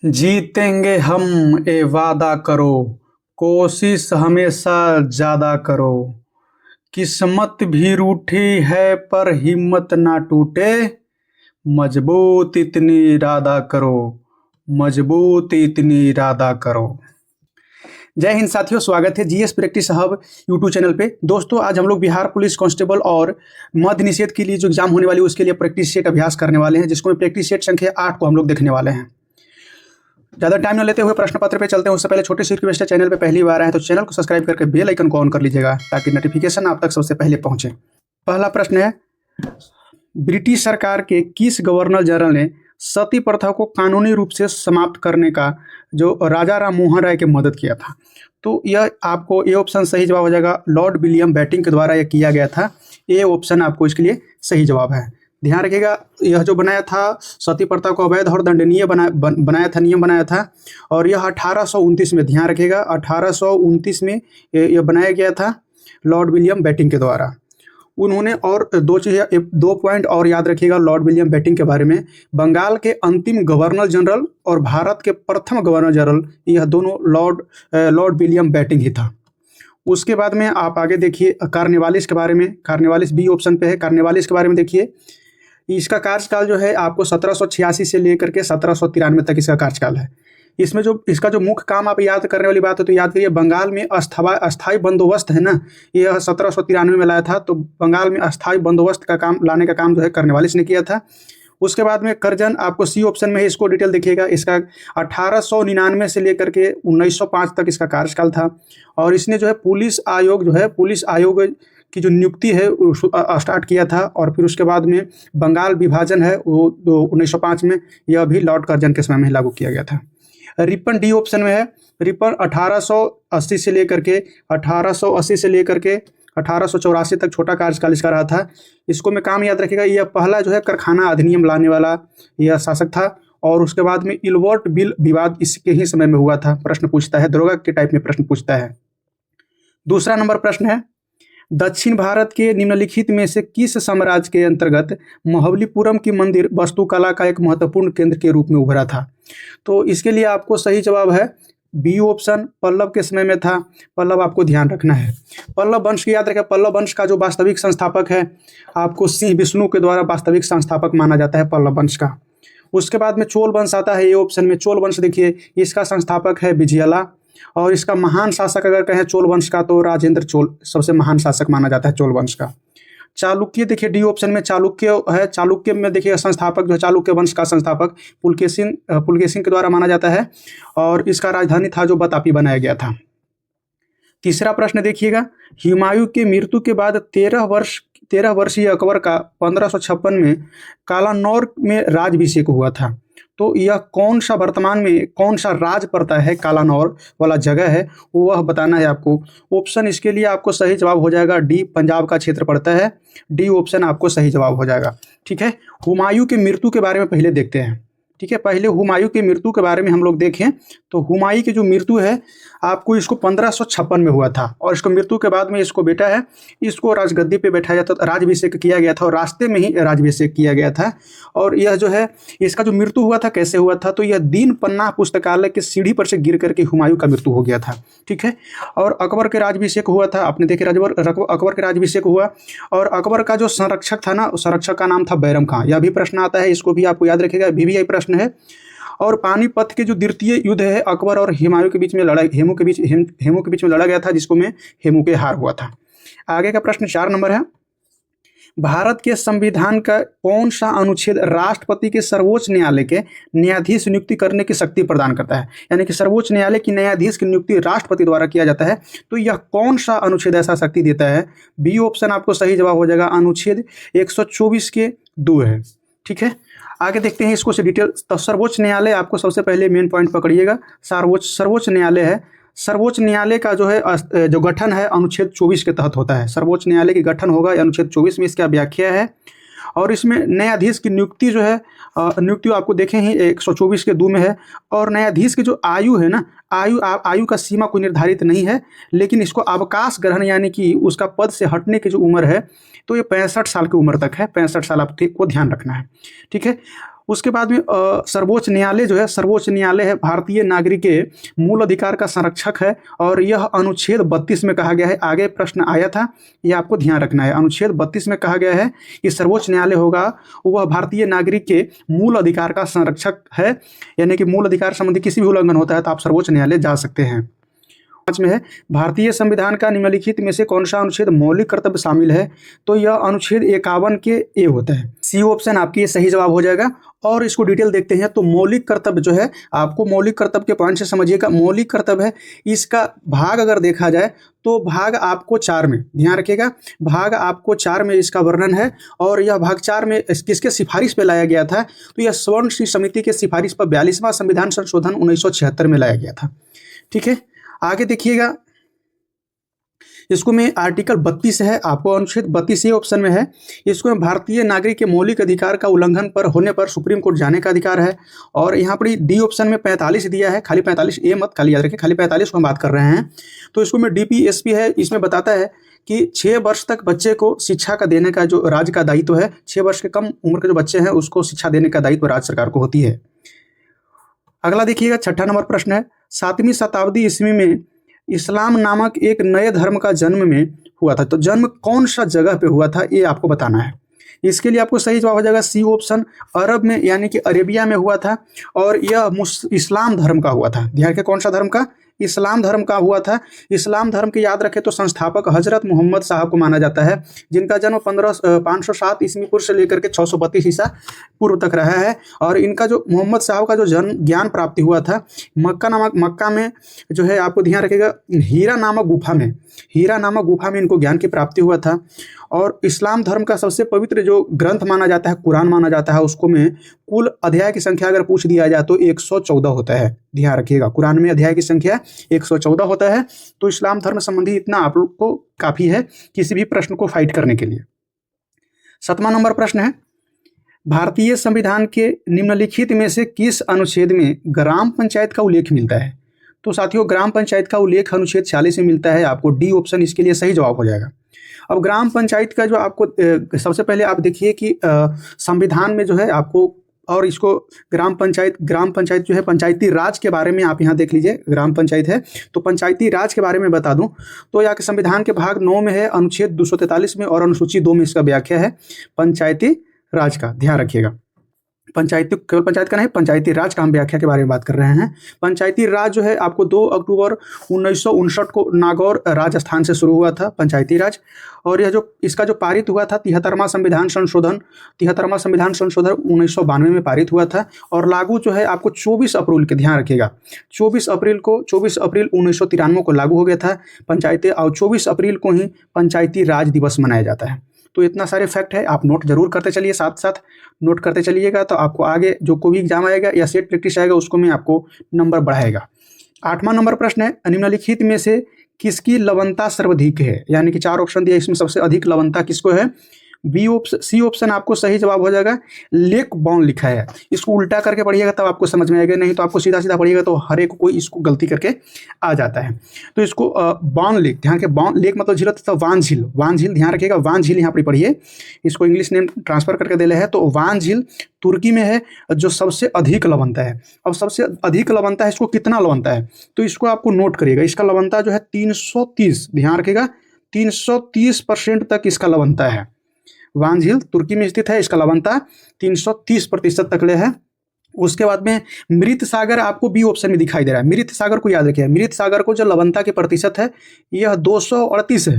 जीतेंगे हम ये वादा करो, कोशिश हमेशा ज़्यादा करो। किस्मत भी रूठी है पर हिम्मत ना टूटे, मजबूत इतनी इरादा करो, मजबूत इतनी इरादा करो। जय हिंद साथियों, स्वागत है GS practice hub YouTube channel पे। दोस्तों, आज हम लोग बिहार पुलिस कांस्टेबल और मद्य निषेध के लिए जो एग्जाम होने वाली है उसके लिए प्रैक्टिस सेट अभ्यास करने वाले हैं, जिसको प्रैक्टिस सेट संख्या 8 को हम लोग देखने वाले हैं। ज़्यादा टाइम न लेते हुए प्रश्न पत्र पे चलते हैं। उससे पहले छोटी सी रिक्वेस्ट है, चैनल पे पहली बार आए तो चैनल को सब्सक्राइब करके बेल आइकन को ऑन कर लीजिएगा ताकि नोटिफिकेशन आप तक सबसे पहले पहुंचे। पहला प्रश्न है, ब्रिटिश सरकार के किस गवर्नर जनरल ने सती प्रथा को कानूनी रूप से समाप्त करने का जो राजा राम मोहन राय की मदद किया था? तो यह आपको ए ऑप्शन सही जवाब हो जाएगा, लॉर्ड विलियम बेंटिंक के द्वारा यह किया गया था। ए ऑप्शन आपको इसके लिए सही जवाब है। ध्यान रखिएगा, यह जो बनाया था सती प्रथा को अवैध और दंडनीय बनाया था, नियम बनाया था, और यह 1829 में, ध्यान रखिएगा 1829 में यह बनाया गया था लॉर्ड विलियम बेंटिंक के द्वारा। उन्होंने और दो पॉइंट और याद रखिएगा लॉर्ड विलियम बेंटिंक के बारे में, बंगाल के अंतिम गवर्नर जनरल और भारत के प्रथम गवर्नर जनरल, यह दोनों लॉर्ड विलियम बेंटिंक ही था। उसके बाद में आप आगे देखिए कार्निवालिस के बारे में, कार्निवालिस बी ऑप्शन पे है। कार्निवालिस के बारे में देखिए, इसका कार्यकाल जो है आपको 1786 से लेकर के 1793 तक इसका कार्यकाल है। इसमें जो इसका जो मुख्य काम आप याद करने वाली बात है तो याद करिए, बंगाल में अस्थायी बंदोबस्त है ना, यह 1793 में लाया था। तो बंगाल में अस्थायी बंदोबस्त का काम लाने का काम जो है कार्निवालिस ने किया था। उसके बाद में करजन, आपको सी ऑप्शन में है, इसको डिटेल देखिएगा। इसका 1899 से लेकर के 1905 तक इसका कार्यकाल था। और इसने जो है पुलिस आयोग की जो नियुक्ति है स्टार्ट किया था। और फिर उसके बाद में बंगाल विभाजन है वो 1905 में, यह भी लॉर्ड कर्जन के समय में लागू किया गया था। रिपन डी ऑप्शन में है। रिपन 1880 से लेकर के 1884 तक छोटा कार्यकाल इसका रहा था। इसको में काम याद रखिएगा, यह पहला जो है कारखाना अधिनियम लाने वाला यह शासक था। और उसके बाद में इल्वर्ट बिल विवाद इसके ही समय में हुआ था। प्रश्न पूछता है, दरोगा के टाइप में प्रश्न पूछता है। दूसरा नंबर प्रश्न है, दक्षिण भारत के निम्नलिखित में से किस साम्राज्य के अंतर्गत महाबलीपुरम की मंदिर वास्तुकला का एक महत्वपूर्ण केंद्र के रूप में उभरा था? तो इसके लिए आपको सही जवाब है बी ऑप्शन, पल्लव के समय में था। पल्लव आपको ध्यान रखना है। पल्लव वंश की याद रखें, पल्लव वंश का जो वास्तविक संस्थापक है आपको सिंह विष्णु के द्वारा वास्तविक संस्थापक माना जाता है पल्लव वंश का। उसके बाद में चोल वंश आता है, ये ऑप्शन में चोल वंश देखिए, इसका संस्थापक है विजयला। और इसका महान शासक अगर कहें चोल वंश का तो राजेंद्र चोल सबसे महान शासक माना जाता है चोल वंश का। चालुक्य देखिए, डी ऑप्शन में चालुक्य है। चालुक्य में देखिए संस्थापक जो है चालुक्य वंश का संस्थापक पुलकेशिन के द्वारा माना जाता है। और इसका राजधानी था जो बतापी बनाया गया था। तीसरा प्रश्न देखिएगा, हुमायूं की मृत्यु के बाद 13 वर्षीय अकबर का 1556 में कालानौर में राज्याभिषेक हुआ था। तो यह वर्तमान में कौन सा राज पड़ता है, कालानौर वाला जगह है वह बताना है आपको। ऑप्शन इसके लिए आपको सही जवाब हो जाएगा डी, पंजाब का क्षेत्र पड़ता है। डी ऑप्शन आपको सही जवाब हो जाएगा। ठीक है, हुमायूं की मृत्यु के बारे में पहले देखते हैं। ठीक है, पहले हुमायूं की मृत्यु के बारे में हम लोग देखें तो हुमायूं की जो मृत्यु है आपको इसको 1556 में हुआ था। और इसको मृत्यु के बाद में इसको बेटा है, इसको राजगद्दी पे बैठाया जाता, राज्याभिषेक किया गया था और रास्ते में ही राज्याभिषेक किया गया था। और यह जो है इसका जो मृत्यु हुआ था कैसे हुआ था, तो यह दीन पन्ना पुस्तकालय के सीढ़ी पर से गिर करके हुमायूं का मृत्यु हो गया था। ठीक है, और अकबर के राज्याभिषेक हुआ था, आपने देखे अकबर के राज्याभिषेक हुआ। और अकबर का जो संरक्षक था ना, संरक्षक का नाम था बैरम खां। यह भी प्रश्न आता है, इसको भी आपको याद रखिएगा, भी प्रश्न है। और पानीपत के जो द्वितीय युद्ध है अकबर और हुमायूं के बीच में हेमू के बीच में लड़ा गया था, जिसको में हेमू के हार हुआ था। आगे का प्रश्न 4 नंबर है, भारत के संविधान का कौन सा अनुच्छेद राष्ट्रपति के सर्वोच्च न्यायालय के न्यायाधीश नियुक्ति करने की शक्ति प्रदान करता है? यानी कि सर्वोच्च न्यायालय की न्यायाधीश की नियुक्ति राष्ट्रपति द्वारा किया जाता है। तो यह कौन सा अनुच्छेद ऐसा शक्ति देता है? बी ऑप्शन आपको सही जवाब हो जाएगा, अनुच्छेद 124 के 2 है। ठीक है, आगे देखते हैं इसको से डिटेल। तो सर्वोच्च न्यायालय आपको सबसे पहले मेन पॉइंट पकड़िएगा, सर्वोच्च न्यायालय है। सर्वोच्च न्यायालय का जो है जो गठन है अनुच्छेद 24 के तहत होता है। सर्वोच्च न्यायालय की गठन होगा अनुच्छेद 24 में, इसका व्याख्या है। और इसमें न्यायाधीश की नियुक्ति जो है नियुक्ति आपको देखें ही 124 के 2 में है। और न्यायाधीश की जो आयु है ना, आयु का सीमा कोई निर्धारित नहीं है, लेकिन इसको अवकाश ग्रहण यानी कि उसका पद से हटने की जो उम्र है तो ये 65 साल की उम्र तक है। 65 साल आपको ध्यान रखना है। ठीक है, उसके बाद में सर्वोच्च न्यायालय जो है, सर्वोच्च न्यायालय है भारतीय नागरिक के मूल अधिकार का संरक्षक है और यह अनुच्छेद 32 में कहा गया है। आगे प्रश्न आया था, ये आपको ध्यान रखना है। अनुच्छेद 32 में कहा गया है कि सर्वोच्च न्यायालय होगा वह भारतीय नागरिक के मूल अधिकार का संरक्षक है, यानी कि मूल अधिकार संबंधी किसी भी उल्लंघन होता है तो आप सर्वोच्च न्यायालय जा सकते हैं। 5 में है भारतीय संविधान का निम्नलिखित में से कौन सा अनुच्छेद मौलिक कर्तव्य शामिल है, तो यह अनुच्छेद 51 के ए होता है। सी ऑप्शन आपकी ये सही जवाब हो जाएगा। और इसको डिटेल देखते हैं तो मौलिक कर्तव्य जो है, आपको मौलिक कर्तव्य के पॉइंट से समझिएगा। मौलिक कर्तव्य है, इसका भाग अगर देखा जाए तो भाग आपको 4 में, ध्यान रखिएगा, भाग आपको 4 में इसका वर्णन है। और यह भाग 4 में किसके सिफारिश पे लाया गया था, तो यह स्वर्ण श्री समिति के सिफारिश पर 42वां संविधान संशोधन 1976 में लाया गया था। ठीक है, आगे देखिएगा, इसको में आर्टिकल 32 है, आपको अनुच्छेद 32 ये ऑप्शन में है। इसको में भारतीय नागरिक के मौलिक अधिकार का उल्लंघन पर होने पर सुप्रीम कोर्ट जाने का अधिकार है। और यहाँ पर डी ऑप्शन में 45 दिया है, खाली 45 ए मत खाली याद रखें, खाली 45 को हम बात कर रहे हैं। तो इसको में DPSP है, इसमें बताता है कि 6 वर्ष तक बच्चे को शिक्षा का देने का जो राज्य का दायित्व है, 6 वर्ष के कम उम्र के जो बच्चे हैं उसको शिक्षा देने का दायित्व राज्य सरकार को होती है। अगला देखिएगा, 6ठा नंबर प्रश्न है, 7वीं शताब्दी ईस्वी में इस्लाम नामक एक नए धर्म का जन्म में हुआ था, तो जन्म कौन सा जगह पे हुआ था ये आपको बताना है। इसके लिए आपको सही जवाब हो जाएगा सी ऑप्शन, अरब में यानी कि अरेबिया में हुआ था और यह इस्लाम धर्म का हुआ था। ध्यान रखें, कौन सा धर्म का, इस्लाम धर्म का हुआ था। इस्लाम धर्म के याद रखें तो संस्थापक हजरत मोहम्मद साहब को माना जाता है, जिनका जन्म 507 ईस्वी पूर्व से लेकर के 632 ईसा पूर्व तक रहा है। और इनका जो मोहम्मद साहब का जो जन्म ज्ञान प्राप्ति हुआ था मक्का में जो है, आपको ध्यान रखिएगा, हीरा नामक गुफा में इनको ज्ञान की प्राप्ति हुआ था। और इस्लाम धर्म का सबसे पवित्र जो ग्रंथ माना जाता है, कुरान माना जाता है, उसको में कुल अध्याय की संख्या अगर पूछ दिया जाए तो 114 होता है। ध्यान रखिएगा, कुरान में अध्याय की संख्या 114 होता है। तो इस्लाम धर्म संबंधी इतना आप लोग को काफ़ी है किसी भी प्रश्न को फाइट करने के लिए। 7वां नंबर प्रश्न है, भारतीय संविधान के निम्नलिखित में से किस अनुच्छेद में ग्राम पंचायत का उल्लेख मिलता है, तो साथियों ग्राम पंचायत का उल्लेख अनुच्छेद 46 में मिलता है। आपको डी ऑप्शन इसके लिए सही जवाब हो जाएगा। अब ग्राम पंचायत का जो आपको सबसे पहले आप देखिए कि संविधान में जो है आपको, और इसको ग्राम पंचायत जो है पंचायती राज के बारे में आप यहाँ देख लीजिए, ग्राम पंचायत है तो पंचायती राज के बारे में बता दूं तो यहाँ के संविधान के भाग 9 में है, अनुच्छेद 243 में और अनुसूची 2 में इसका व्याख्या है पंचायती राज का। ध्यान रखिएगा, केवल पंचायत का नहीं, पंचायती राज का हम व्याख्या के बारे में बात कर रहे हैं। पंचायती राज जो है आपको 2 अक्टूबर 1959 को नागौर राजस्थान से शुरू हुआ था पंचायती राज। और यह जो इसका जो पारित हुआ था 73वां संविधान संशोधन 1992 में पारित हुआ था। और लागू जो है आपको 24 अप्रैल के, ध्यान रखिएगा 24 अप्रैल 1993 को लागू हो गया था पंचायती, और 24 अप्रैल को ही पंचायती राज दिवस मनाया जाता है। तो इतना सारे फैक्ट है, आप नोट जरूर करते चलिए, साथ साथ नोट करते चलिएगा तो आपको आगे जो कोई भी एग्जाम आएगा या सेट प्रैक्टिस आएगा उसको में आपको नंबर बढ़ाएगा। 8वां नंबर प्रश्न है, निम्नलिखित में से किसकी लवणता सर्वाधिक है, यानी कि 4 ऑप्शन दिया, इसमें सबसे अधिक लवणता किसको है। सी ऑप्शन आपको सही जवाब हो जाएगा, लेक बॉन लिखा है। इसको उल्टा करके पढ़िएगा तब आपको समझ में आएगा, नहीं तो आपको सीधा सीधा पढ़िएगा तो हर एक कोई इसको गलती करके आ जाता है। तो इसको बॉन लेक, ध्यान के बॉन लेक मतलब झील तो वान झील ध्यान रखिएगा, वान झील यहाँ पर पढ़िए, इसको इंग्लिश नेम ट्रांसफर करके दे रहे हैं। तो वान झील तुर्की में है जो सबसे अधिक लवणता है। अब सबसे अधिक लवणता है, इसको कितना लवणता है तो इसको आपको नोट करिएगा, इसका लवणता जो है 330, ध्यान रखिएगा 330% तक इसका लवणता है। वान झील तुर्की में स्थित है, इसका लवणता 330% तक ले है। उसके बाद में मृत सागर आपको बी ऑप्शन में दिखाई दे रहा है। मृत सागर को याद रखिए, मृत सागर को जो लवणता के प्रतिशत है यह 238 है,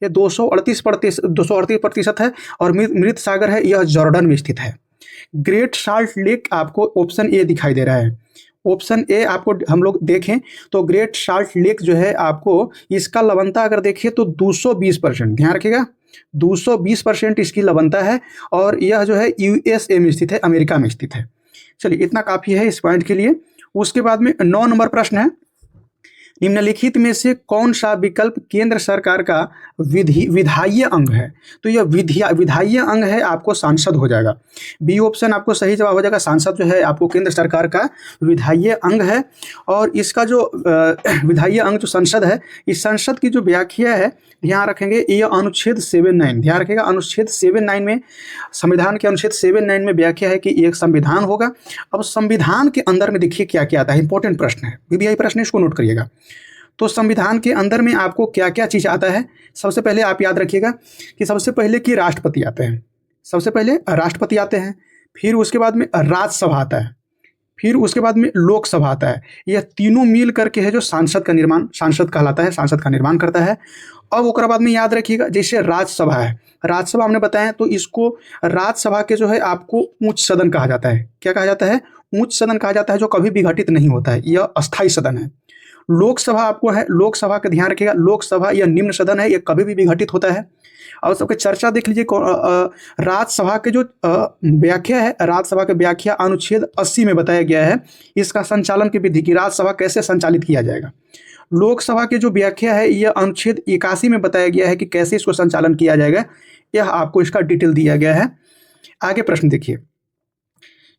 ये 238% है। और मृत सागर है यह जॉर्डन में स्थित है। ग्रेट साल्ट लेक आपको ऑप्शन ए दिखाई दे रहा है। ऑप्शन ए आपको हम लोग देखें तो ग्रेट साल्ट लेक जो है आपको इसका लवणता अगर देखिए तो 220%, ध्यान रखिएगा 220% इसकी लवणता है। और यह जो है USA में स्थित है, अमेरिका में स्थित है। चलिए इतना काफ़ी है इस पॉइंट के लिए। उसके बाद में 9 नंबर प्रश्न है, निम्नलिखित में से कौन सा विकल्प केंद्र सरकार का विधायी अंग है? तो यह विधायी अंग है, आपको सांसद हो जाएगा। बी ऑप्शन आपको सही जवाब हो जाएगा। सांसद जो है आपको केंद्र सरकार का विधायी अंग है। और इसका जो विधायी अंग जो संसद है, इस संसद की जो व्याख्या है, ध्यान रखेंगे, ये अनुच्छेद 79, ध्यान रखेगा, अनुच्छेद 79 में, संविधान के अनुच्छेद 79 में व्याख्या है कि एक संविधान होगा। अब संविधान के अंदर में देखिए क्या क्या आता है, इंपॉर्टेंट प्रश्न है, बीबीआई प्रश्न, इसको नोट करिएगा। तो संविधान के अंदर में आपको क्या क्या चीज़ आता है? सबसे पहले आप याद रखिएगा कि सबसे पहले कि राष्ट्रपति आते हैं, सबसे पहले राष्ट्रपति आते हैं, फिर उसके बाद में राज्यसभा आता है, फिर उसके बाद में लोकसभा आता है। यह तीनों मिल करके है जो सांसद कहलाता है, सांसद का निर्माण करता है। अब उसके बाद में याद रखिएगा, जैसे राज्यसभा है, राज्यसभा हमने बताया, तो इसको राज्यसभा के जो है आपको उच्च सदन कहा जाता है। क्या कहा जाता है? उच्च सदन कहा जाता है, जो कभी विघटित नहीं होता है, यह अस्थायी सदन है। लोकसभा आपको है, लोकसभा का ध्यान रखिएगा, लोकसभा यह निम्न सदन है, यह कभी भी विघटित होता है। और सबके चर्चा देख लीजिए, राज्यसभा के जो व्याख्या है, राज्यसभा की व्याख्या अनुच्छेद 80 में बताया गया है, इसका संचालन की विधि की राज्यसभा कैसे संचालित किया जाएगा। लोकसभा की जो व्याख्या है, यह अनुच्छेद 81 में बताया गया है कि कैसे इसको संचालन किया जाएगा, यह आपको इसका डिटेल दिया गया है। आगे प्रश्न देखिए,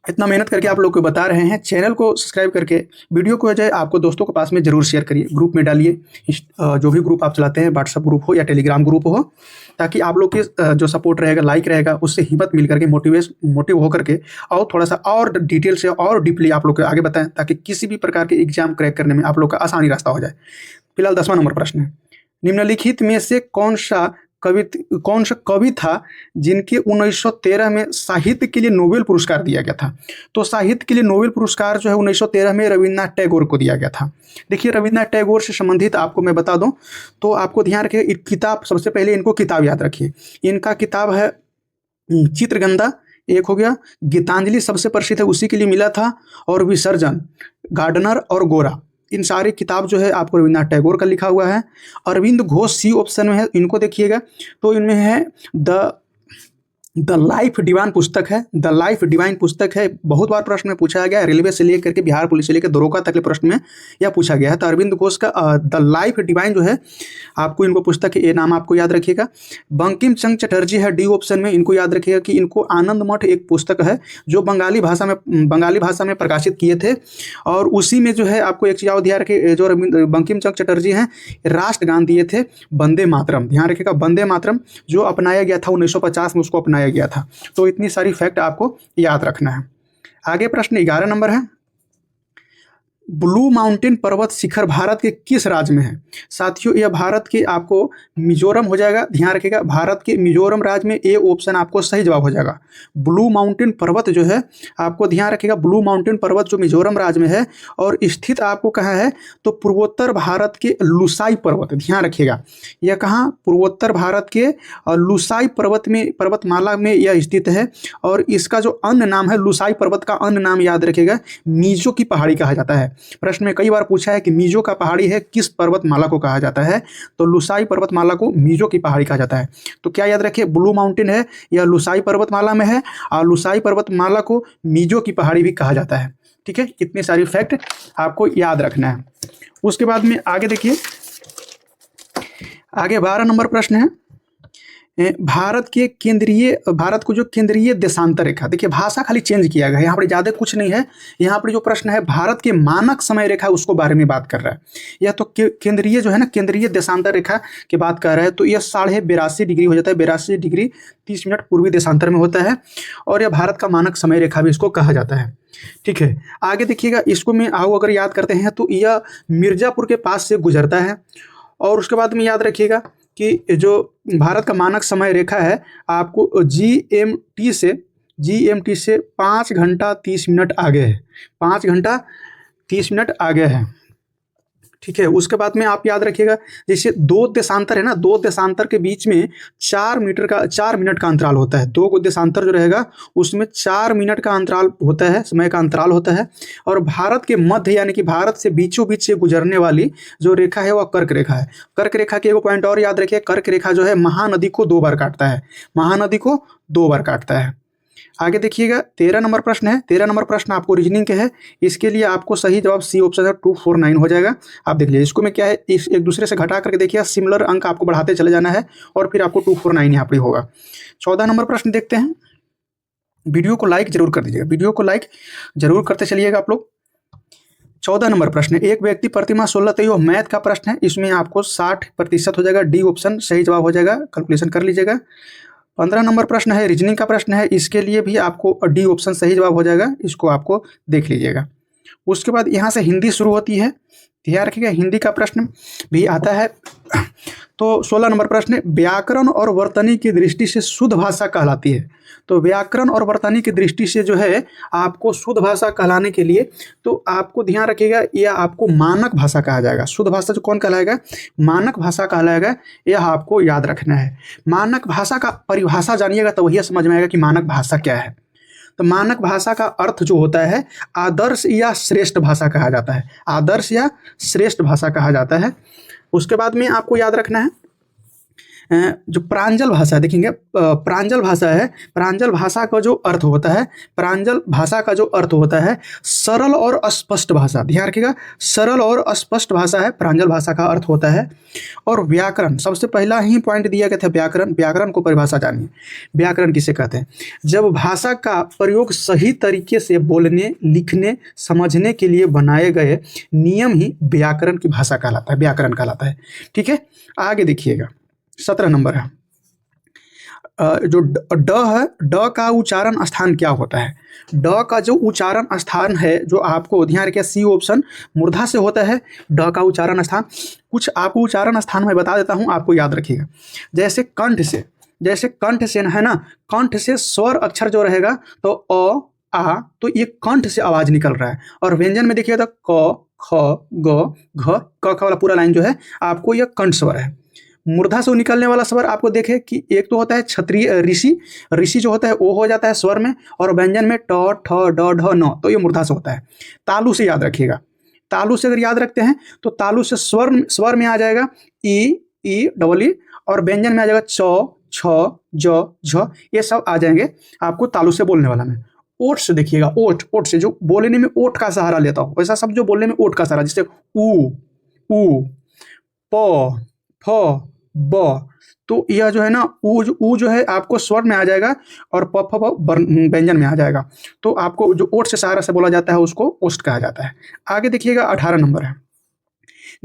इतना मेहनत करके आप लोग को बता रहे हैं, चैनल को सब्सक्राइब करके वीडियो को जाए आपको दोस्तों के पास में जरूर शेयर करिए, ग्रुप में डालिए, जो भी ग्रुप आप चलाते हैं, व्हाट्सएप ग्रुप हो या टेलीग्राम ग्रुप हो, ताकि आप लोग के जो सपोर्ट रहेगा, लाइक रहेगा, उससे हिम्मत मिल करके मोटिव होकर के और थोड़ा सा और डिटेल से और डीपली आप लोग को आगे बताएं, ताकि किसी भी प्रकार के एग्जाम क्रैक करने में आप लोग का आसानी रास्ता हो जाए। फिलहाल 10वां नंबर प्रश्न है, निम्नलिखित में से कौन सा कवि था जिनके 1913 में साहित्य के लिए नोबेल पुरस्कार दिया गया था? तो साहित्य के लिए नोबेल पुरस्कार जो है 1913 में रविन्द्रनाथ टैगोर को दिया गया था। देखिए, रविन्द्रनाथ टैगोर से संबंधित आपको मैं बता दूं, तो आपको ध्यान रखिए, किताब, सबसे पहले इनको किताब याद रखिए। इनका किताब है चित्रगंधा, एक हो गया, गीतांजलि सबसे प्रसिद्ध है, उसी के लिए मिला था, और विसर्जन, गार्डनर और गोरा, इन सारी किताब जो है आपको रविन्द्रनाथ टैगोर का लिखा हुआ है। अरविंद घोष सी ऑप्शन में है, इनको देखिएगा, तो इनमें है द लाइफ डिवाइन पुस्तक है, द लाइफ डिवाइन पुस्तक है, बहुत बार प्रश्न में पूछा गया है, रेलवे से लेकर के बिहार पुलिस से लेकर दरोगा तक के प्रश्न में यह पूछा गया है। तो अरविंद घोष का द लाइफ डिवाइन जो है आपको, इनको पुस्तक है, ये नाम आपको याद रखिएगा। बंकिम चंद्र चटर्जी है, डी ऑप्शन में, इनको याद रखिएगा कि इनको आनंद मठ एक पुस्तक है जो बंगाली भाषा में प्रकाशित किए थे। और उसी में जो है आपको एक चीज़ और ध्यान रखिए, जो बंकिम चंद्र चटर्जी हैं, राष्ट्रगान दिए थे वंदे मातरम, ध्यान रखिएगा, वंदे मातरम जो अपनाया गया था 1950 में, उसको अपनाया गया था। तो इतनी सारी फैक्ट आपको याद रखना है। आगे प्रश्न 11 नंबर है, ब्लू माउंटेन पर्वत शिखर भारत के किस राज्य में है? साथियों, यह भारत के आपको मिजोरम हो जाएगा, ध्यान रखिएगा, भारत के मिजोरम राज्य में, ए ऑप्शन आपको सही जवाब हो जाएगा। ब्लू माउंटेन पर्वत जो है आपको ध्यान रखिएगा, ब्लू माउंटेन पर्वत जो मिजोरम राज्य में है, और स्थित आपको कहाँ है? तो पूर्वोत्तर भारत के लुसाई पर्वत, ध्यान रखिएगा, यह कहाँ? पूर्वोत्तर भारत के लुसाई पर्वतमाला में यह स्थित है। और इसका जो अन्य नाम है, लुसाई पर्वत का अन्य नाम याद रखिएगा, मीजो की पहाड़ी कहा जाता है। प्रश्न में कई बार पूछा है कि मीजो का पहाड़ी है, किस पर्वतमाला को कहा जाता है? तो लुसाई पर्वतमाला को मीजो की पहाड़ी कहा जाता है। तो क्या याद रखिए, ब्लू माउंटेन है, यह लुसाई पर्वतमाला में है, और लुसाई पर्वतमाला को मीजो की पहाड़ी भी कहा जाता है। ठीक है, इतनी सारी फैक्ट आपको याद रखना है। उसके बाद में आगे देखिए, आगे 12 नंबर प्रश्न है, भारत को जो केंद्रीय देशांतर रेखा, देखिए भाषा खाली चेंज किया गया है, यहाँ पर ज़्यादा कुछ नहीं है। यहाँ पर जो प्रश्न है भारत के मानक समय रेखा, उसको बारे में बात कर रहा है। यह तो केंद्रीय जो है ना, केंद्रीय देशांतर रेखा की बात कर रहा है, तो यह 82.5 डिग्री हो जाता है, 82 डिग्री 30 मिनट पूर्वी देशांतर में होता है, और यह भारत का मानक समय रेखा भी इसको कहा जाता है। ठीक है, आगे देखिएगा, इसको में अगर याद करते हैं तो यह मिर्जापुर के पास से गुजरता है। और उसके बाद में याद रखिएगा कि जो भारत का मानक समय रेखा है आपको GMT से 5 घंटा 30 मिनट आगे है, 5 घंटा 30 मिनट आगे है। ठीक है, उसके बाद में आप याद रखिएगा, जैसे दो देशांतर है ना, दो देशांतर के बीच में 4 मिनट का अंतराल होता है। दो देशांतर जो रहेगा उसमें 4 मिनट का अंतराल होता है, समय का अंतराल होता है। और भारत के मध्य यानी कि भारत से बीचों बीच से गुजरने वाली जो रेखा है वह कर्क रेखा है। कर्क रेखा के एक पॉइंट और याद रखिए, कर्क रेखा जो है महानदी को 2 बार काटता है, महानदी को 2 बार काटता है। आगे देखिएगा 13 नंबर प्रश्न है। 13 नंबर प्रश्न आपको रीजनिंग के है। इसके लिए आपको सही जवाब सी ऑप्शन है 249 हो जाएगा। आप देख लीजिए इसको में क्या है, इस एक दूसरे से घटा करके देखिए, सिमिलर अंक आपको बढ़ाते चले जाना है और फिर आपको 249 यहाँ पर होगा। 14 नंबर प्रश्न देखते हैं। वीडियो को लाइक जरूर कर दीजिएगा, वीडियो को लाइक जरूर करते चलिएगा आप लोग। 14 नंबर प्रश्न, एक व्यक्ति प्रतिमा 16 तय हो, मैथ का प्रश्न है। इसमें आपको 60% हो जाएगा, डी ऑप्शन सही जवाब हो जाएगा, कैलकुलेशन कर लीजिएगा। 15 नंबर प्रश्न है, रीजनिंग का प्रश्न है। इसके लिए भी आपको डी ऑप्शन सही जवाब हो जाएगा, इसको आपको देख लीजिएगा। उसके बाद यहाँ से हिंदी शुरू होती है, ध्यान रखिएगा, हिंदी का प्रश्न भी आता है। तो 16 नंबर प्रश्न, व्याकरण और वर्तनी की दृष्टि से शुद्ध भाषा कहलाती है। तो व्याकरण और वर्तनी की दृष्टि से जो है आपको शुद्ध भाषा कहलाने के लिए तो आपको ध्यान रखिएगा, यह आपको मानक भाषा कहा जाएगा। शुद्ध भाषा जो कौन कहलाएगा, मानक भाषा कहलाएगा, यह आपको याद रखना है। मानक भाषा का परिभाषा जानिएगा तो वही समझ में आएगा कि मानक भाषा क्या है। तो मानक भाषा का अर्थ जो होता है आदर्श या श्रेष्ठ भाषा कहा जाता है, आदर्श या श्रेष्ठ भाषा कहा जाता है। उसके बाद में आपको याद रखना है जो प्रांजल भाषा देखेंगे, प्रांजल भाषा है, प्रांजल भाषा का जो अर्थ होता है, प्रांजल भाषा का जो अर्थ होता है सरल और स्पष्ट भाषा। ध्यान रखिएगा, सरल और स्पष्ट भाषा है प्रांजल भाषा का अर्थ होता है। और व्याकरण, सबसे पहला ही पॉइंट दिया गया था व्याकरण। व्याकरण को परिभाषा जानिए, व्याकरण किसे कहते हैं, जब भाषा का प्रयोग सही तरीके से बोलने, लिखने, समझने के लिए बनाए गए नियम ही व्याकरण की भाषा कहलाता है, व्याकरण कहलाता है। ठीक है, आगे देखिएगा 17 नंबर है, जो ड है, ड का उच्चारण स्थान क्या होता है। ड का जो उच्चारण स्थान है जो आपको ध्यान रखिए, सी ऑप्शन मूर्धा से होता है ड का उच्चारण स्थान। कुछ आपको उच्चारण स्थान मैं बता देता हूं, आपको याद रखिएगा। जैसे कंठ से, जैसे कंठ से है ना, कंठ से स्वर अक्षर जो रहेगा तो अ आ, तो ये कंठ से आवाज निकल रहा है। और व्यंजन में देखिएगा तो क ख ग घ क वाला पूरा लाइन जो है आपको यह कंठ स्वर है। मूर्धा से निकलने वाला स्वर आपको देखें कि एक तो होता है क्षत्रिय ऋषि, ऋषि जो होता है वो हो जाता है स्वर में, और व्यंजन में ट ठ ड ढ न, तो ये मूर्धा से होता है। तालु से याद रखिएगा, तालु से अगर याद रखते हैं तो तालु से स्वर में आ जाएगा ई डबल ई, और व्यंजन में आ जाएगा च छ ज झ, ये सब आ जाएंगे आपको तालु से बोलने वाला में। ओठ से देखिएगा, ओठ, ओठ से जो बोलने में ओठ का सहारा लेता हो, वैसा सब जो बोलने में ओठ का सहारा, जैसे उ प फ ब, तो यह जो है ना ऊ जो है आपको स्वर में आ जाएगा और प फ व्यंजन में आ जाएगा। तो आपको जो ओठ से सहारा से बोला जाता है उसको ओष्ठ कहा जाता है। आगे देखिएगा 18 नंबर है,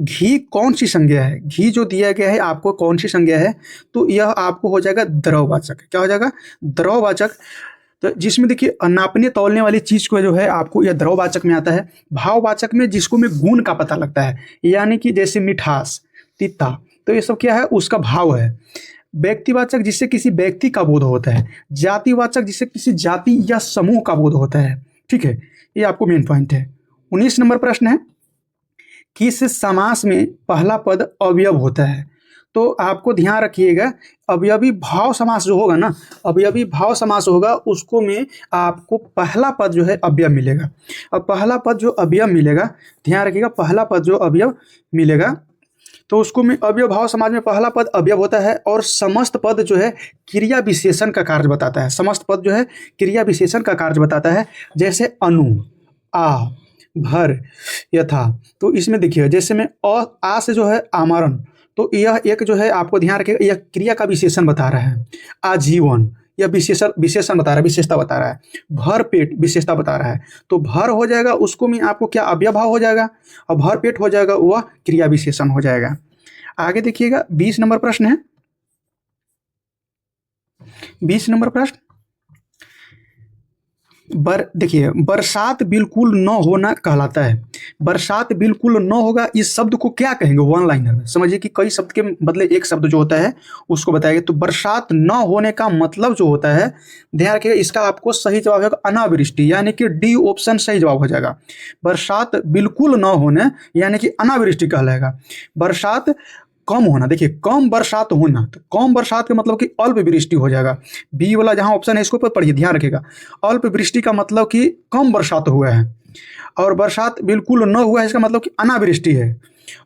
घी कौन सी संज्ञा है। घी जो दिया गया है आपको कौन सी संज्ञा है, तो यह आपको हो जाएगा द्रववाचक। क्या हो जाएगा, द्रववाचक। तो जिसमें देखिए नापने तौलने वाली चीज को जो है आपको यह द्रववाचक में आता है। भाववाचक में जिसको में गुण का पता लगता है, यानी कि जैसे मिठास, तीता, तो ये सब क्या है, उसका भाव है। व्यक्तिवाचक जिससे किसी व्यक्ति का बोध होता है। जातिवाचक जिससे किसी जाति या समूह का बोध होता है। ठीक है, ये आपको मेन पॉइंट है। 19 नंबर प्रश्न है, किस समास में पहला पद अवयव होता है। तो आपको ध्यान रखिएगा, अवयवी भाव समास जो होगा ना, अवयवी भाव समास होगा उसको में आपको पहला पद जो है अवयव मिलेगा। और पहला पद जो अवयव मिलेगा, ध्यान रखिएगा, पहला पद जो अवयव मिलेगा तो उसको में अवयव भाव समाज में पहला पद अवयव होता है। और समस्त पद जो है क्रिया विशेषण का कार्य बताता है। समस्त पद जो है क्रिया विशेषण का कार्य बताता है। जैसे अनु, आ, भर, यथा, तो इसमें देखिए जैसे में आ से जो है आमरण, तो यह एक जो है आपको ध्यान रखिएगा, यह क्रिया का विशेषण बता रहा है। आजीवन, यह विशेषण बता रहा है, विशेषता बता रहा है। भर पेट विशेषता बता रहा है। तो भर हो जाएगा उसको में आपको क्या अवयव भाव हो जाएगा, और भर पेट हो जाएगा वह क्रिया विशेषण हो जाएगा। आगे देखिएगा 20 नंबर प्रश्न है। 20 नंबर प्रश्न, देखिए बरसात बिल्कुल न होना कहलाता है। बरसात बिल्कुल न होगा, इस शब्द को क्या कहेंगे वन लाइनर में। समझिए कि कई शब्द के बदले एक शब्द जो होता है उसको बताएंगे। तो बरसात न होने का मतलब जो होता है, ध्यान रखिएगा, इसका आपको सही जवाब होगा अनावृष्टि, यानी कि डी ऑप्शन सही जवाब हो जाएगा। बरसात बिल्कुल न होने यानी कि अनावृष्टि कहलाएगा। बरसात कम होना, देखिए कम बरसात होना, तो कम बरसात का मतलब कि अल्प वृष्टि हो जाएगा। बी वाला जहां ऑप्शन है इसको पर पढ़िए, ध्यान रखिएगा। अल्प वृष्टि का मतलब कि कम बरसात हुआ है। और बरसात बिल्कुल न हुआ है इसका मतलब कि अनावृष्टि है।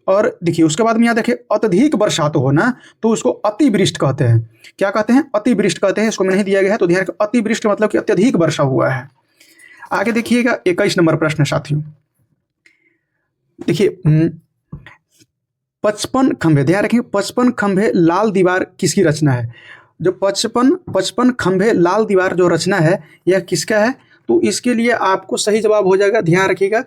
और देखिए उसके बाद में यहाँ देखिए अत्यधिक बरसात हो ना तो उसको अतिवृष्टि कहते हैं। क्या कहते हैं? अतिवृष्टि कहते हैं। इसको में नहीं दिया गया है तो ध्यान रखें, अतिवृष्टि मतलब कि अत्यधिक वर्षा हुआ है। आगे देखिएगा 21 नंबर प्रश्न साथियों। देखिए 55 खंभे, ध्यान रखें 55 खंभे लाल दीवार किसकी रचना है? जो 55 खंभे लाल दीवार जो रचना है यह किसका है? तो इसके लिए आपको सही जवाब हो जाएगा, ध्यान रखिएगा,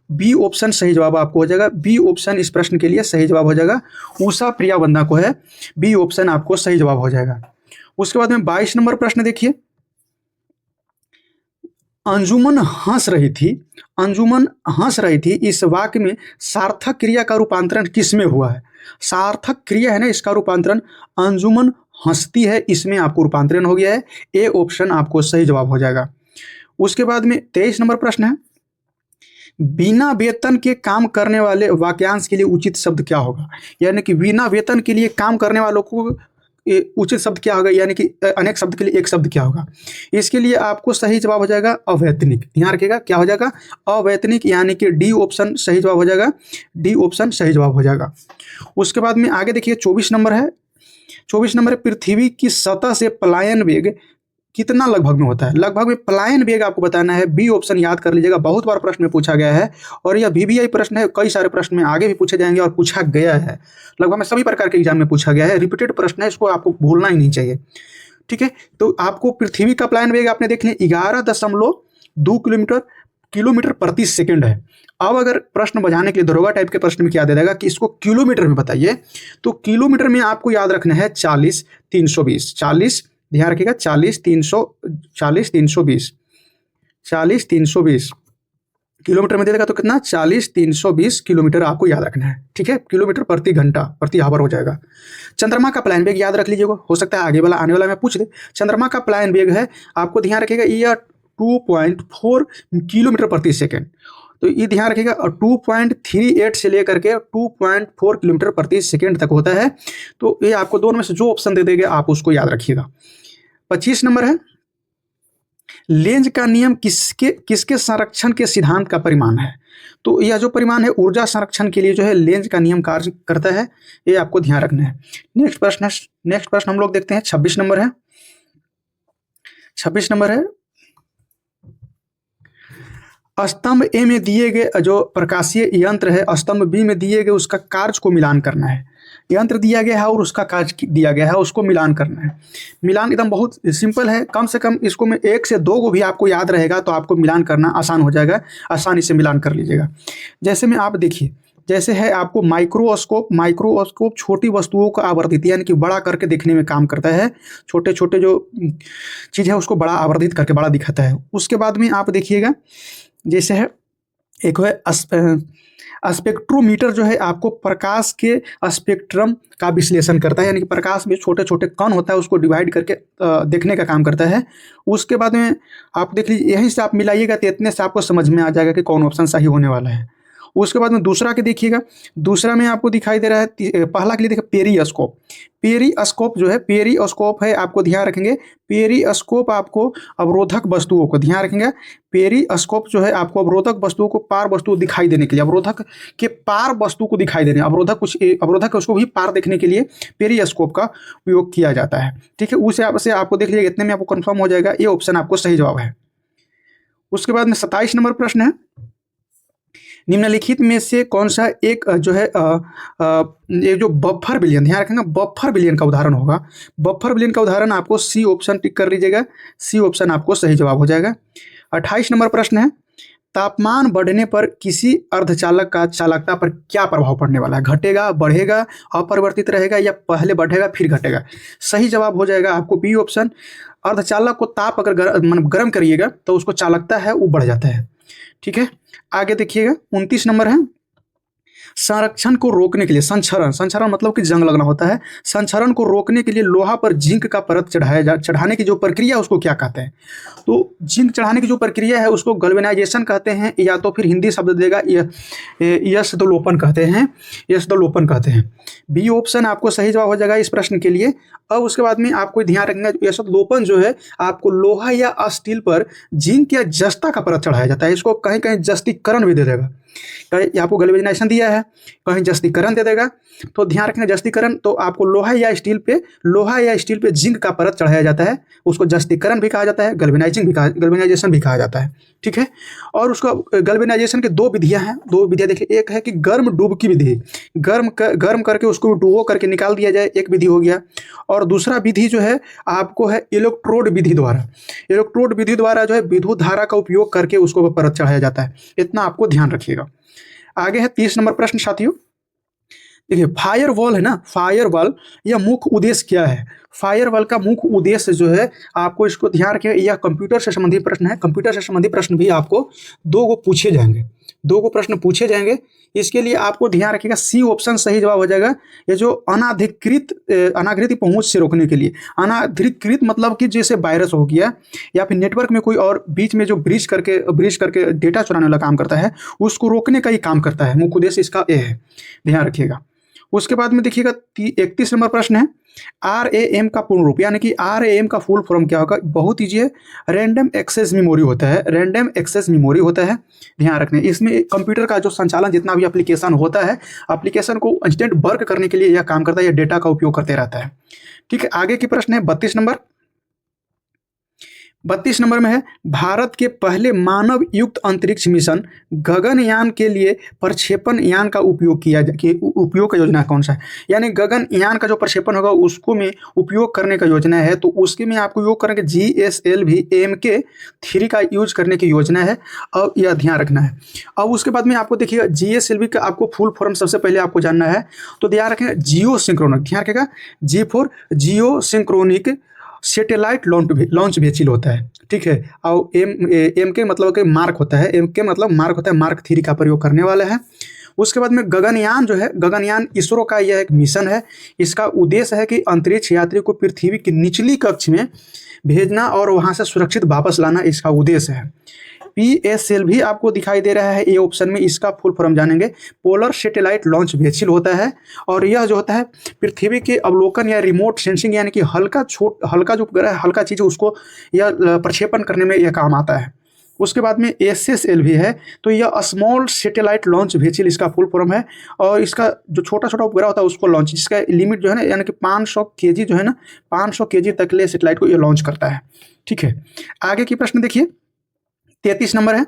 बी ऑप्शन सही जवाब आपको हो जाएगा। बी ऑप्शन इस प्रश्न के लिए सही जवाब हो जाएगा। उषा प्रिया वंदना को है, बी ऑप्शन आपको सही जवाब हो जाएगा। उसके बाद में 22 नंबर प्रश्न देखिए, अंजुमन हंस रही थी, अंजुमन हंस रही थी, इस वाक्य में सार्थक क्रिया का रूपांतरण किस में हुआ है? सार्थक क्रिया है ना, इसका रूपांतरण अंजुमन हंसती है, इसमें आपको रूपांतरण हो गया है। ए ऑप्शन आपको सही जवाब हो जाएगा। उसके बाद में 23 नंबर प्रश्न है, बिना वेतन के काम करने वाले वाक्यांश के लिए उचित शब्द क्या होगा? यानी कि बिना वेतन के लिए काम करने वालों को उचित शब्द क्या होगा, यानी कि अनेक शब्द के लिए एक शब्द क्या होगा? इसके लिए आपको सही जवाब हो जाएगा अवैतनिक। ध्यान रखिएगा क्या हो जाएगा? अवैतनिक, यानी कि डी ऑप्शन सही जवाब हो जाएगा। डी ऑप्शन सही जवाब हो जाएगा। उसके बाद में आगे देखिए 24 नंबर है। 24 नंबर है, पृथ्वी की सतह से पलायन वेग कितना लगभग में होता है? लगभग में पलायन वेग आपको बताना है। बी ऑप्शन याद कर लीजिएगा, बहुत बार प्रश्न में पूछा गया है और यह VBI प्रश्न है, कई सारे प्रश्न में आगे भी पूछे जाएंगे और पूछा गया है। लगभग में सभी प्रकार के एग्जाम में पूछा गया है, रिपीटेड प्रश्न है, इसको आपको भूलना ही नहीं चाहिए। ठीक है, तो आपको पृथ्वी का पलायन वेग आपने देख लिया 11.2 किलोमीटर प्रति सेकेंड है। अब अगर प्रश्न बजाने के लिए दरोगा टाइप के प्रश्न में क्या दे देगा कि इसको किलोमीटर में बताइए, तो किलोमीटर में आपको याद रखना है 40/320। 40, ध्यान रखिएगा 40/320 किलोमीटर में दे देगा तो कितना? 40/320 किलोमीटर आपको याद रखना है। ठीक है, किलोमीटर प्रति घंटा प्रति आवर हो जाएगा। चंद्रमा का पलायन वेग याद रख लीजिएगा, हो सकता है आगे वाला आने वाला में पूछ दे। चंद्रमा का पलायन वेग है, आपको ध्यान रखिएगा, यह 2.4 किलोमीटर प्रति सेकेंड। तो ये ध्यान रखिएगा 2.38 से लेकर के 2.4 किलोमीटर प्रति सेकेंड तक होता है। तो ये आपको दोनों में से जो ऑप्शन दे देंगे आप उसको याद रखिएगा। 25 नंबर है, लेंज का नियम किसके संरक्षण के सिद्धांत का परिमाण है? तो यह जो परिमाण है ऊर्जा संरक्षण के लिए जो है लेंज का नियम कार्य करता है, ये आपको ध्यान रखना है। नेक्स्ट प्रश्न हम लोग देखते हैं, 26 नंबर है। 26 नंबर है, स्तंभ ए में दिए गए जो प्रकाशीय यंत्र है, स्तंभ बी में दिए गए उसका कार्य को मिलान करना है। यंत्र दिया गया है और उसका कार्य दिया गया है, उसको मिलान करना है। मिलान एकदम बहुत सिंपल है, कम से कम इसको में 1 से 2 को भी आपको याद रहेगा तो आपको मिलान करना आसान हो जाएगा, आसानी से मिलान कर लीजिएगा। जैसे में आप देखिए, जैसे है आपको माइक्रोस्कोप छोटी वस्तुओं का आवर्धित यानी कि बड़ा करके देखने में काम करता है। छोटे छोटे जो चीज़ है उसको बड़ा आवर्धित करके बड़ा दिखाता है। उसके बाद में आप देखिएगा, जैसे है एक है स्पेक्ट्रोमीटर, जो है आपको प्रकाश के स्पेक्ट्रम का विश्लेषण करता है, यानी कि प्रकाश में छोटे छोटे कण होता है उसको डिवाइड करके देखने का काम करता है। उसके बाद में आप देख लीजिए, यहीं से आप मिलाइएगा तो इतने से आपको समझ में आ जाएगा कि कौन ऑप्शन सही होने वाला है। उसके बाद में दूसरा के देखिएगा, दूसरा में आपको दिखाई दे रहा है, पहला के लिए देखिए पेरिस्कोप जो है, पेरिस्कोप है, आपको ध्यान रखेंगे पेरिस्कोप आपको अवरोधक वस्तुओं को, ध्यान रखेंगे पेरिस्कोप जो है आपको अवरोधक वस्तुओं को पार वस्तु दिखाई देने के लिए, अवरोधक के पार वस्तु को दिखाई देने, अवरोधक है उसको भी पार देखने के लिए पेरिस्कोप का उपयोग किया जाता है। ठीक है, उसे आपको देख लीजिएगा, इतने में आपको कन्फर्म हो जाएगा, ये ऑप्शन आपको सही जवाब है। उसके बाद में 27 नंबर प्रश्न है, निम्नलिखित में से कौन सा एक जो है ये जो बफर बिलियन, ध्यान रखेंगे बफर बिलियन का उदाहरण होगा। बफर बिलियन का उदाहरण आपको सी ऑप्शन टिक कर लीजिएगा, सी ऑप्शन आपको सही जवाब हो जाएगा। 28 नंबर प्रश्न है, तापमान बढ़ने पर किसी अर्धचालक का चालकता पर क्या प्रभाव पड़ने वाला है? घटेगा, बढ़ेगा, अपरिवर्तित रहेगा या पहले बढ़ेगा फिर घटेगा? सही जवाब हो जाएगा आपको बी ऑप्शन। अर्धचालक को ताप अगर गर्म करिएगा तो उसको चालकता है वो बढ़ जाता है। ठीक है, आगे देखिएगा 29 नंबर है, संरक्षण को रोकने के लिए, संक्षरण, संक्षरण मतलब कि जंग लगना होता है, संक्षरण को रोकने के लिए लोहा पर जिंक का परत चढ़ाने की जो प्रक्रिया है उसको क्या कहते हैं? तो जिंक चढ़ाने की जो प्रक्रिया है उसको गैल्वेनाइजेशन कहते हैं, या तो फिर हिंदी शब्द देगा यशदलोपन कहते हैं, यशदलोपन कहते हैं। बी ऑप्शन आपको सही जवाब हो जाएगा इस प्रश्न के लिए। अब उसके बाद में आपको ध्यान रखना है, यशदलोपन जो है आपको लोहा या स्टील पर जिंक या जस्ता का परत चढ़ाया जाता है। इसको कहीं कहीं जस्तीकरण भी दे देगा, कहीं आपको गैल्वेनाइजेशन दिया है, कहीं जस्तीकरण दे देगा। तो ध्यान रखना, जस्तीकरण तो आपको लोहा या स्टील पे जिंक का परत चढ़ाया जाता है, उसको जस्तीकरण भी कहा जाता है, गैल्वेनाइजेशन भी कहा जाता है। ठीक है, और उसको गैल्वेनाइजेशन के दो विधियां हैं, दो विधियां देखिए, एक है कि गर्म डुबकी विधि, गर्म करके उसको डुबो करके निकाल दिया जाए, एक विधि हो गया। और दूसरा विधि जो है आपको है इलेक्ट्रोड विधि द्वारा, इलेक्ट्रोड विधि द्वारा जो है विद्युत धारा का उपयोग करके उसको परत चढ़ाया जाता है। इतना आपको ध्यान रखिएगा। आगे है 30 नंबर प्रश्न साथियों। देखिए फायरवॉल है ना, फायरवॉल, यह मुख्य उद्देश्य क्या है? फायरवॉल का मुख्य उद्देश्य जो है आपको इसको ध्यान रखिए, यह कंप्यूटर से संबंधित प्रश्न है। कंप्यूटर से संबंधित प्रश्न भी आपको दो गो पूछे जाएंगे, दो गो प्रश्न पूछे जाएंगे। इसके लिए आपको ध्यान रखिएगा सी ऑप्शन सही जवाब हो जाएगा। ये जो अनाधिकृत पहुंच से रोकने के लिए, अनाधिकृत मतलब कि जैसे वायरस हो गया या फिर नेटवर्क में कोई और बीच में जो ब्रीच करके डेटा चुराने वाला काम करता है, उसको रोकने का ही काम करता है। मुख्य उद्देश्य इसका ये है, ध्यान रखिएगा। उसके बाद में देखिएगा 31 नंबर प्रश्न है, RAM का पूर्ण रूप, यानी कि RAM का फुल फॉर्म क्या होगा? बहुत ईजी है, रैंडम एक्सेस मेमोरी होता है, रैंडम एक्सेस मेमोरी होता है। ध्यान रखना, इसमें कंप्यूटर का जो संचालन जितना भी एप्लीकेशन होता है, एप्लीकेशन को इंस्टेंट वर्क करने के लिए यह काम करता है, यह डेटा का उपयोग करते रहता है। ठीक है, आगे की प्रश्न है 32 नंबर। 32 नंबर में है, भारत के पहले मानव युक्त अंतरिक्ष मिशन गगनयान के लिए प्रक्षेपण यान का उपयोग का योजना कौन सा है? यानी गगनयान का जो प्रक्षेपण होगा उसको में उपयोग करने का योजना है, तो उसके में आपको योग करेंगे GSLV Mk3 का यूज करने की योजना है। अब यह ध्यान रखना है। अब उसके बाद में आपको देखिएगा GSLV का आपको फुल फॉर्म सबसे पहले आपको जानना है, तो ध्यान रखेंगे जियो सिंक्रोनिक, ध्यान रखेगा G for Jio synchronic satellite launch vehicle होता है। ठीक है, और एम के मतलब के मार्क होता है, एम के मतलब मार्क होता है, मार्क 3 का प्रयोग करने वाला है। उसके बाद में गगनयान जो है, गगनयान इसरो का यह एक मिशन है। इसका उद्देश्य है कि अंतरिक्ष यात्री को पृथ्वी की निचली कक्ष में भेजना और वहां से सुरक्षित वापस लाना, इसका उद्देश्य है। PSL भी आपको दिखाई दे रहा है ए ऑप्शन में, इसका फुल फॉर्म जानेंगे, पोलर सैटेलाइट लॉन्च व्हीकल होता है। और यह जो होता है पृथ्वी के अवलोकन या रिमोट सेंसिंग, यानी कि हल्का जो उपग्रह है, हल्का चीज़ उसको यह प्रक्षेपण करने में यह काम आता है। उसके बाद में SSL भी है, तो यह स्मॉल सैटेलाइट लॉन्च व्हीकल इसका फुल फॉर्म है। और इसका जो छोटा छोटा उपग्रह होता है उसको लॉन्च, इसका लिमिट जो है ना, यानी कि 500 kg जो है ना, 500 kg तक ले सैटेलाइट को यह लॉन्च करता है। ठीक है, आगे की प्रश्न देखिए 33 नंबर है।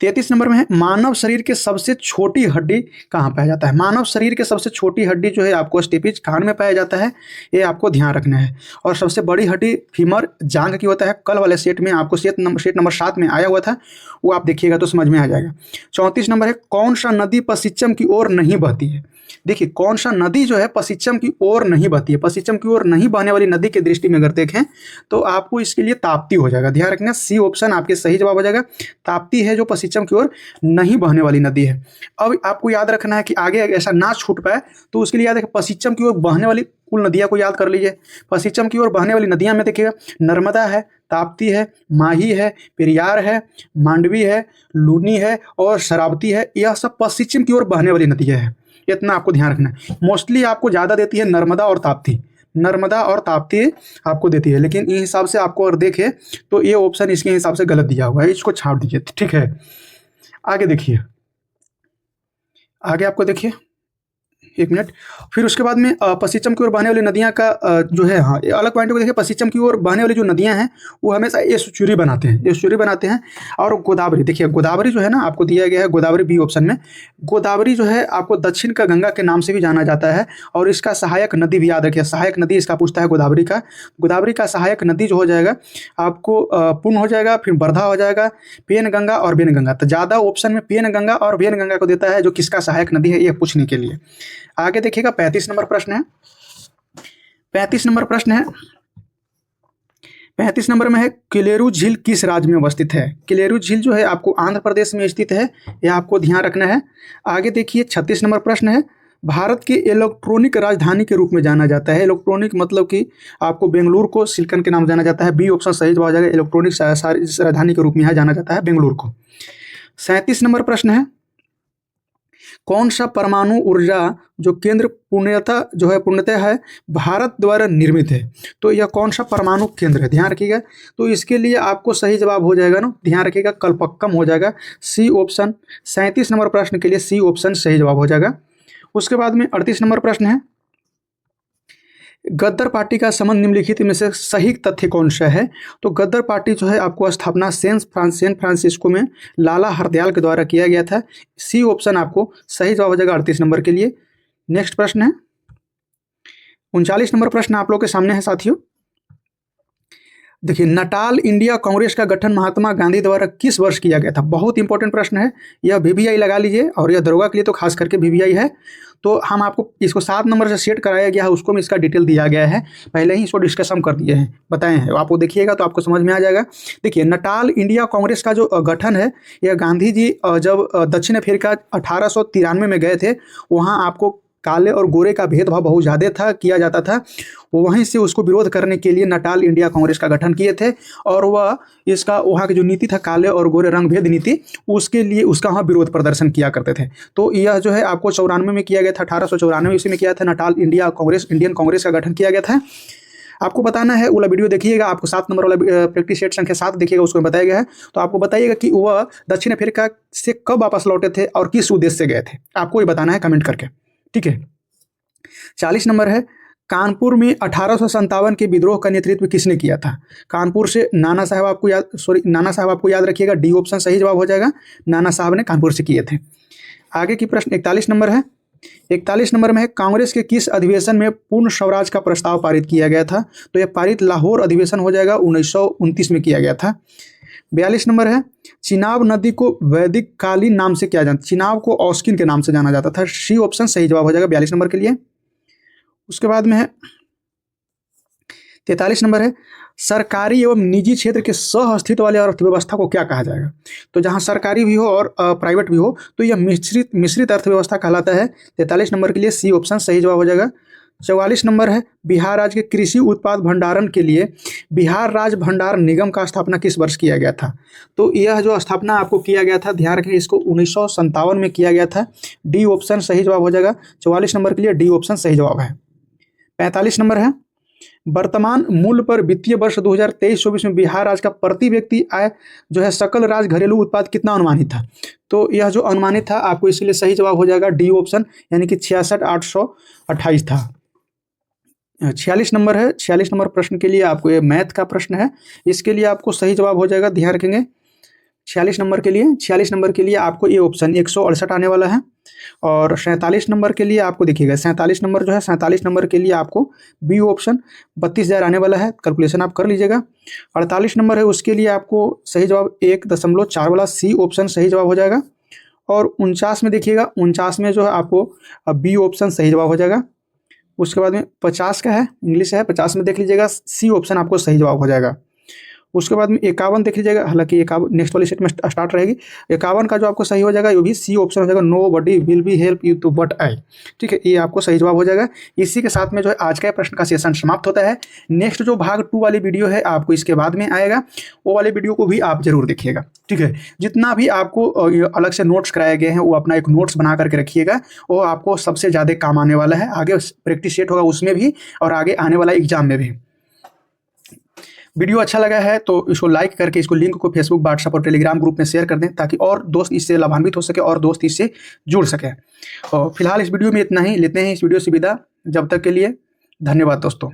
33 नंबर में है, मानव शरीर के सबसे छोटी हड्डी कहाँ पाया जाता है? मानव शरीर के सबसे छोटी हड्डी जो है आपको स्टेपिज कान में पाया जाता है, ये आपको ध्यान रखना है। और सबसे बड़ी हड्डी फीमर जांघ की होता है। कल वाले सेट में आपको सेट नंबर 7 में आया हुआ था, वो आप देखिएगा तो समझ में आ जाएगा। 34 नंबर है, कौन सा नदी पश्चिम की ओर नहीं बहती है? देखिए कौन सा नदी जो है पश्चिम की ओर नहीं बहती है? पश्चिम की ओर नहीं बहने वाली नदी की दृष्टि में अगर देखें तो आपको इसके लिए ताप्ती हो जाएगा। ध्यान रखना, सी ऑप्शन आपके सही जवाब हो जाएगा। ताप्ती है जो पश्चिम की ओर नहीं बहने वाली नदी है। अब आपको याद रखना है कि आगे ऐसा ना छूट पाए, तो उसके लिए याद है पश्चिम की ओर बहने वाली कुल नदियां को याद कर लीजिए। पश्चिम की ओर बहने वाली नदियां में देखिएगा, नर्मदा है, ताप्ती है, माही है, पेरियार है, मांडवी है, लूनी है और शरावती है। यह सब पश्चिम की ओर बहने वाली नदियां हैं, इतना आपको ध्यान रखना है। मोस्टली आपको ज़्यादा देती है नर्मदा और ताप्ती, नर्मदा और ताप्ती आपको देती है, लेकिन इस हिसाब से आपको अगर देखें तो ये ऑप्शन इसके हिसाब से गलत दिया हुआ है, इसको छाड़ दीजिए। ठीक है, आगे देखिए, आगे आपको देखिए, एक मिनट। फिर उसके बाद में पश्चिम की ओर बहने वाली नदियां का जो है, हाँ अलग पॉइंट को देखिए, पश्चिम की ओर बहने वाली जो नदियां हैं वो हमेशा एस्चुरी बनाते हैं। और गोदावरी, देखिए गोदावरी जो है ना आपको दिया गया है, गोदावरी बी ऑप्शन में। गोदावरी जो है आपको दक्षिण का गंगा के नाम से भी जाना जाता है, और इसका सहायक नदी भी याद रखिए, सहायक नदी इसका पूछता है गोदावरी का सहायक नदी जो हो जाएगा आपको पुण्य हो जाएगा, फिर वर्धा हो जाएगा, पेनगंगा और वेनगंगा। तो ज़्यादा ऑप्शन में पेनगंगा और वेनगंगा को देता है, जो किसका सहायक नदी है ये पूछने के लिए। आगे देखिएगा 35 नंबर प्रश्न है। 35 नंबर प्रश्न है, 35 नंबर में है किलेरू झील किस राज्य में अवस्थित है। किलेरू झील जो है आपको आंध्र प्रदेश में स्थित है, यह आपको ध्यान रखना है। आगे देखिए 36 नंबर प्रश्न है, भारत की इलेक्ट्रॉनिक राजधानी के रूप में जाना जाता है। इलेक्ट्रॉनिक मतलब कि आपको बेंगलुरु को सिलिकॉन के नाम जाना जाता है। बी ऑप्शन सही जवाब हो जाएगा, इलेक्ट्रॉनिक राजधानी के रूप में यहाँ जाना जाता है बेंगलुरु को। 37 नंबर प्रश्न है, कौन सा परमाणु ऊर्जा जो केंद्र पूर्णतः है भारत द्वारा निर्मित है। तो यह कौन सा परमाणु केंद्र है, ध्यान रखिएगा। तो इसके लिए आपको सही जवाब हो जाएगा ना, ध्यान रखिएगा, कल्पक्कम हो जाएगा, सी ऑप्शन। 37 नंबर प्रश्न के लिए सी ऑप्शन सही जवाब हो जाएगा। उसके बाद में 38 नंबर प्रश्न है, गद्दर पार्टी का संबंध निम्नलिखित में से सही तथ्य कौन सा है। तो गद्दर पार्टी जो है आपको स्थापना सैन फ्रांसिस्को में लाला हरदयाल के द्वारा किया गया था। सी ऑप्शन आपको सही जवाब हो जाएगा 38 नंबर के लिए। नेक्स्ट प्रश्न है 39 नंबर प्रश्न आप लोग के सामने है साथियों। देखिए, नटाल इंडिया कांग्रेस का गठन महात्मा गांधी द्वारा किस वर्ष किया गया था। बहुत इंपॉर्टेंट प्रश्न है, यह VVI लगा लीजिए, और यह दरोगा के लिए तो खास करके VVI है। तो हम आपको इसको 7 नंबर से सेट कराया गया है, उसको में इसका डिटेल दिया गया है, पहले ही इसको डिस्कस हम कर दिए हैं, बताए हैं, आपको देखिएगा तो आपको समझ में आ जाएगा। देखिए, नटाल इंडिया कांग्रेस का जो गठन है, यह गांधी जी जब दक्षिण अफ्रीका 1893 में गए थे, वहाँ आपको काले और गोरे का भेदभाव बहुत ज़्यादा था, किया जाता था। वहीं से उसको विरोध करने के लिए नटाल इंडिया कांग्रेस का गठन किए थे, और वह इसका वहाँ की जो नीति था काले और गोरे रंग भेद नीति, उसके लिए उसका वहाँ विरोध प्रदर्शन किया करते थे। तो यह जो है आपको 94 में किया गया था, 1894 ईस्वी में किया था, Natal India Congress, Indian Congress का गठन किया गया था। आपको बताना है, वाला वीडियो देखिएगा, आपको 7 नंबर वाला प्रैक्टिस सेट संख्या 7 देखिएगा, उसको बताया गया है। तो आपको बताइएगा कि वह दक्षिण अफ्रीका से कब वापस लौटे थे और किस उद्देश्य से गए थे, आपको ये बताना है कमेंट करके, ठीक है। 40 नंबर है, कानपुर में 1857 के विद्रोह का नेतृत्व किसने किया था। कानपुर से नाना साहब आपको याद रखिएगा, डी ऑप्शन सही जवाब हो जाएगा, नाना साहब ने कानपुर से किए थे। आगे की प्रश्न 41 नंबर है। 41 नंबर में है, कांग्रेस के किस अधिवेशन में पूर्ण स्वराज का प्रस्ताव पारित किया गया था। तो यह पारित लाहौर अधिवेशन हो जाएगा, 1929 में किया गया था। 42 नंबर है, चिनाब नदी को वैदिक कालीन नाम से क्या जानते, चिनाब को ऑस्किन के नाम से जाना जाता था। सी ऑप्शन सही जवाब हो जाएगा 42 नंबर के लिए। उसके बाद में है 43 नंबर है, सरकारी एवं निजी क्षेत्र के सह अस्तित्व वाले अर्थव्यवस्था को क्या कहा जाएगा। तो जहां सरकारी भी हो और प्राइवेट भी हो, तो यह मिश्रित अर्थव्यवस्था कहलाता है। 43 नंबर के लिए सी ऑप्शन सही जवाब हो जाएगा। 44 नंबर है, बिहार राज्य के कृषि उत्पाद भंडारण के लिए बिहार राज्य भंडार निगम का स्थापना किस वर्ष किया गया था। तो यह जो स्थापना आपको किया गया था, ध्यान रखिए, इसको 1957 में किया गया था। डी ऑप्शन सही जवाब हो जाएगा। 44 नंबर के लिए डी ऑप्शन सही जवाब है। 45 नंबर है, वर्तमान मूल्य पर वित्तीय वर्ष 2023-24 में बिहार राज्य का प्रति व्यक्ति आय जो है सकल राज्य घरेलू उत्पाद कितना अनुमानित था। तो यह जो अनुमानित था आपको इसलिए सही जवाब हो जाएगा डी ऑप्शन, यानी कि 66,828 था। 46 नंबर है, 46 नंबर प्रश्न के लिए आपको ये मैथ का प्रश्न है, इसके लिए आपको सही जवाब हो जाएगा, ध्यान रखेंगे। 46 नंबर के लिए आपको ये ऑप्शन 168 आने वाला है। और 47 नंबर के लिए आपको देखिएगा, 47 नंबर जो है, 47 नंबर के लिए आपको बी ऑप्शन 32,000 आने वाला है, कैलकुलेशन आप कर लीजिएगा। 48 नंबर है, उसके लिए आपको सही जवाब 1.4 वाला सी ऑप्शन सही जवाब हो जाएगा। और 49 में देखिएगा, 49 में जो है आपको बी ऑप्शन सही जवाब हो जाएगा। उसके बाद में 50 का है, इंग्लिश है, 50 में देख लीजिएगा, सी ऑप्शन आपको सही जवाब हो जाएगा। उसके बाद में 51 देख लीजिएगा, हालांकि 51 नेक्स्ट वाली सेट में स्टार्ट रहेगी। 51 का जो आपको सही हो जाएगा, ये भी सी ऑप्शन हो जाएगा, nobody will be help you to but I, ठीक है, ये आपको सही जवाब हो जाएगा। इसी के साथ में जो है आज का प्रश्न का सेशन समाप्त होता है। नेक्स्ट जो भाग 2 वाली वीडियो है आपको इसके बाद में आएगा, वो वाली वीडियो को भी आप जरूर देखिएगा, ठीक है। जितना भी आपको अलग से नोट्स कराए गए हैं, वो अपना एक नोट्स बना करके रखिएगा, वो आपको सबसे ज़्यादा काम आने वाला है। आगे प्रैक्टिस सेट होगा उसमें भी, और आगे आने वाला एग्जाम में भी। वीडियो अच्छा लगा है तो इसको लाइक करके इसको लिंक को फेसबुक, व्हाट्सएप और टेलीग्राम ग्रुप में शेयर कर दें, ताकि और दोस्त इससे लाभान्वित हो सके और दोस्त इससे जुड़ सके। और फिलहाल इस वीडियो में इतना ही, लेते हैं इस वीडियो से विदा। जब तक के लिए धन्यवाद दोस्तों।